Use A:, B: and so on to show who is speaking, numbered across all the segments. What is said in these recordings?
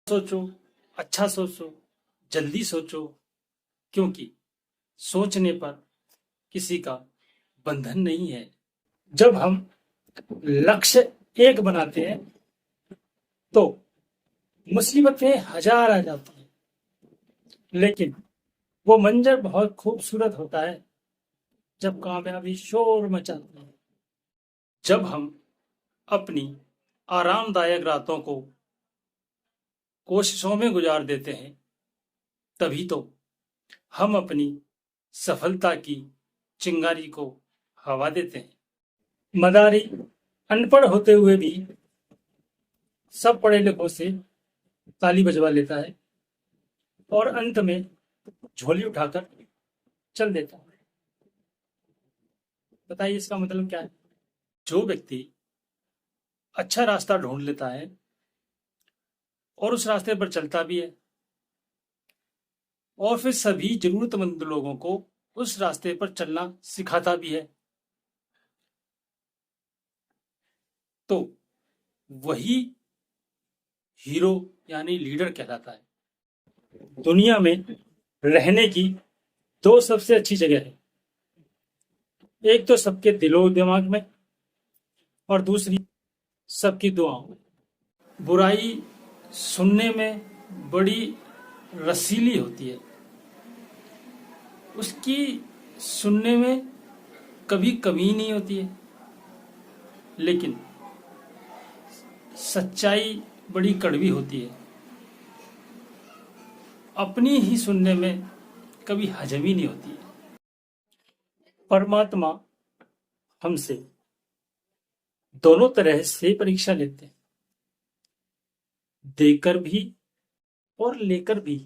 A: सोचो, अच्छा सोचो, जल्दी सोचो, क्योंकि सोचने पर किसी का बंधन नहीं है। जब हम लक्ष्य एक बनाते हैं तो मुसीबतें हजार आ जाती हैं, लेकिन वो मंजर बहुत खूबसूरत होता है जब कामयाबी शोर मचाती है। जब हम अपनी आरामदायक रातों को कोशिशों में गुजार देते हैं, तभी तो हम अपनी सफलता की चिंगारी को हवा देते हैं। मदारी अनपढ़ होते हुए भी सब पढ़े लिखों से ताली बजवा लेता है और अंत में झोली उठाकर चल देता है। बताइए इसका मतलब क्या है? जो व्यक्ति अच्छा रास्ता ढूंढ लेता है और उस रास्ते पर चलता भी है और फिर सभी जरूरतमंद लोगों को उस रास्ते पर चलना सिखाता भी है, तो वही हीरो यानी लीडर कहलाता है। दुनिया में रहने की दो सबसे अच्छी जगह है, एक तो सबके दिलो दिमाग में और दूसरी सबकी दुआओं में। बुराई सुनने में बड़ी रसीली होती है, उसकी सुनने में कभी कमी नहीं होती है, लेकिन सच्चाई बड़ी कड़वी होती है। अपनी ही सुनने में कभी हजम ही नहीं होती है। परमात्मा हमसे दोनों तरह से परीक्षा लेते हैं, देकर भी और लेकर भी।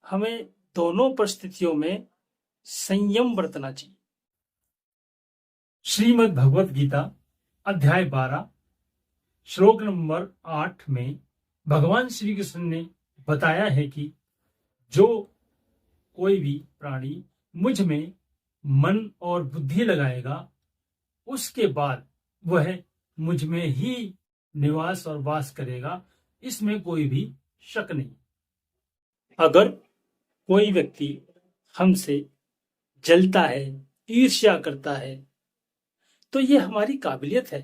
A: हमें दोनों परिस्थितियों में संयम बरतना चाहिए। श्रीमद् भगवत गीता अध्याय 12 श्लोक नंबर 8 में भगवान श्री कृष्ण ने बताया है कि जो कोई भी प्राणी मुझ में मन और बुद्धि लगाएगा, उसके बाद वह मुझ में ही निवास और वास करेगा, इसमें कोई भी शक नहीं। अगर कोई व्यक्ति हमसे जलता है, ईर्ष्या करता है, तो ये हमारी काबिलियत है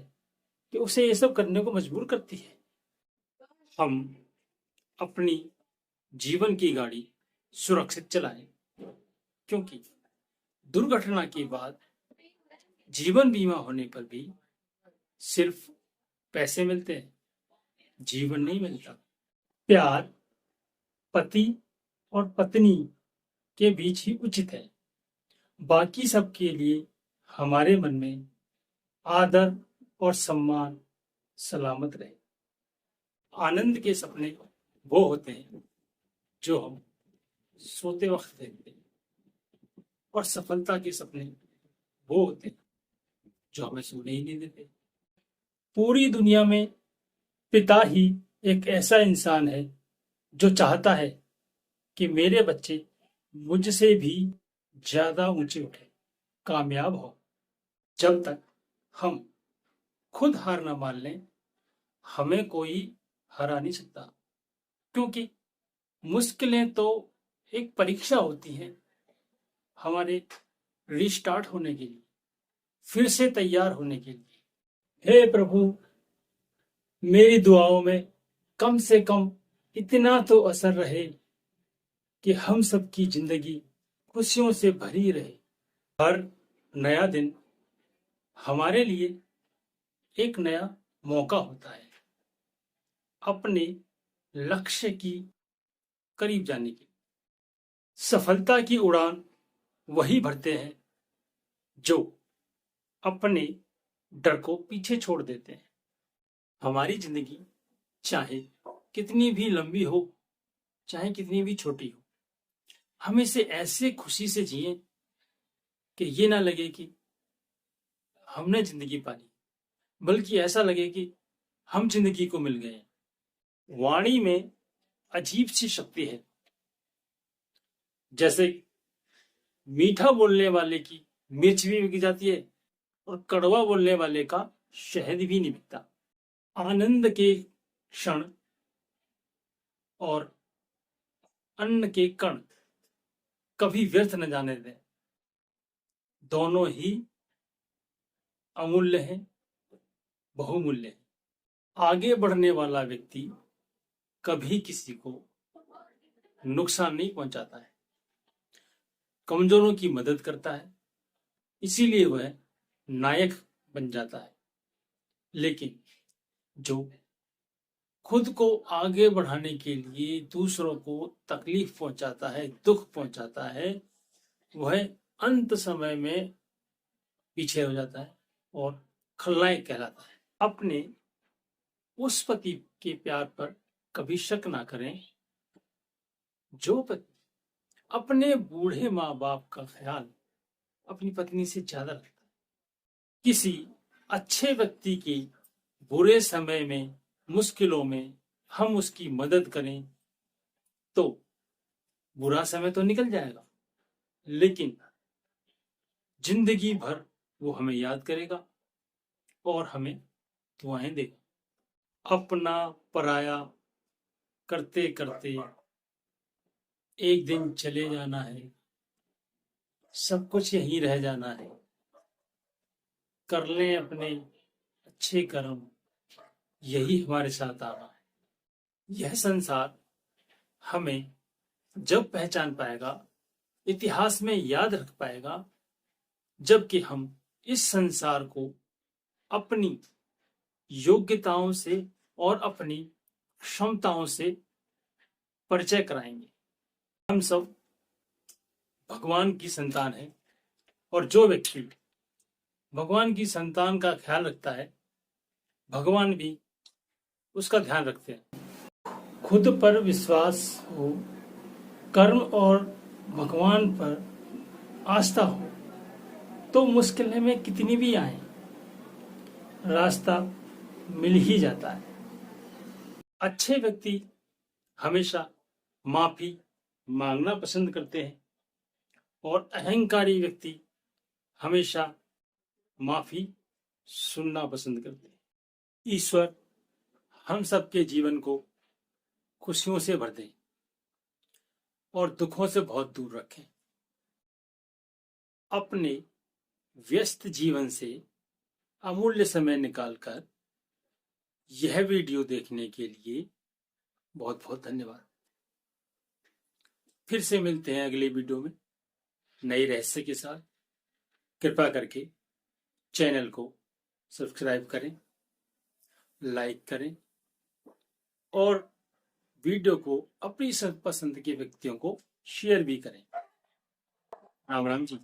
A: कि उसे ये सब करने को मजबूर करती है। हम अपनी जीवन की गाड़ी सुरक्षित चलाएं, क्योंकि दुर्घटना के बाद जीवन बीमा होने पर भी सिर्फ पैसे मिलते हैं, जीवन नहीं मिलता। प्यार पति और पत्नी के बीच ही उचित है, बाकी सबके लिए हमारे मन में आदर और सम्मान सलामत रहे। आनंद के सपने वो होते हैं जो हम सोते वक्त देखते हैं, और सफलता के सपने वो होते हैं जो हमें सोने ही नहीं देते। पूरी दुनिया में पिता ही एक ऐसा इंसान है जो चाहता है कि मेरे बच्चे मुझसे भी ज्यादा ऊंचे उठे, कामयाब हो। जब तक हम खुद हार ना मान लें, हमें कोई हरा नहीं सकता, क्योंकि मुश्किलें तो एक परीक्षा होती हैं हमारे रिस्टार्ट होने के लिए, फिर से तैयार होने के लिए। हे प्रभु, मेरी दुआओं में कम से कम इतना तो असर रहे कि हम सबकी जिंदगी खुशियों से भरी रहे। हर नया दिन हमारे लिए एक नया मौका होता है अपने लक्ष्य की करीब जाने की। सफलता की उड़ान वही भरते हैं जो अपने डर को पीछे छोड़ देते हैं। हमारी जिंदगी चाहे कितनी भी लंबी हो, चाहे कितनी भी छोटी हो, हम इसे ऐसे खुशी से जिए कि ये ना लगे कि हमने जिंदगी पाली, बल्कि ऐसा लगे कि हम जिंदगी को मिल गए। वाणी में अजीब सी शक्ति है, जैसे मीठा बोलने वाले की मिर्च भी बिक जाती है और कड़वा बोलने वाले का शहद भी नहीं बिकता। आनंद के क्षण और अन्न के कण कभी व्यर्थ न जाने दें। दोनों ही अमूल्य है, बहुमूल्य है। आगे बढ़ने वाला व्यक्ति कभी किसी को नुकसान नहीं पहुंचाता है, कमजोरों की मदद करता है, इसीलिए वह नायक बन जाता है। लेकिन जो खुद को आगे बढ़ाने के लिए दूसरों को तकलीफ पहुंचाता है, दुख पहुंचाता है, वह अंत समय में पीछे हो जाता है और खलनायक कहलाता है। अपने उस पति के प्यार पर कभी शक ना करें जो पति अपने बूढ़े माँ बाप का ख्याल अपनी पत्नी से ज्यादा रखता है। किसी अच्छे व्यक्ति के बुरे समय में, मुश्किलों में हम उसकी मदद करें तो बुरा समय तो निकल जाएगा, लेकिन जिंदगी भर वो हमें याद करेगा और हमें दुआएं देगा। अपना पराया करते करते एक दिन चले जाना है, सब कुछ यहीं रह जाना है। कर लें अपने अच्छे कर्म, यही हमारे साथ आना है। यह संसार हमें जब पहचान पाएगा, इतिहास में याद रख पाएगा, जबकि हम इस संसार को अपनी योग्यताओं से और अपनी क्षमताओं से परिचय कराएंगे। हम सब भगवान की संतान है और जो व्यक्ति भगवान की संतान का ख्याल रखता है, भगवान भी उसका ध्यान रखते हैं। खुद पर विश्वास हो, कर्म और भगवान पर आस्था हो तो मुश्किलें में कितनी भी आए, रास्ता मिल ही जाता है। अच्छे व्यक्ति हमेशा माफी मांगना पसंद करते हैं और अहंकारी व्यक्ति हमेशा माफी सुनना पसंद करते हैं। ईश्वर हम सबके जीवन को खुशियों से भर दे और दुखों से बहुत दूर रखें। अपने व्यस्त जीवन से अमूल्य समय निकालकर यह वीडियो देखने के लिए बहुत बहुत धन्यवाद। फिर से मिलते हैं अगले वीडियो में नए रहस्य के साथ। कृपया करके चैनल को सब्सक्राइब करें, लाइक करें और वीडियो को अपनी पसंद के व्यक्तियों को शेयर भी करें। राम राम जी।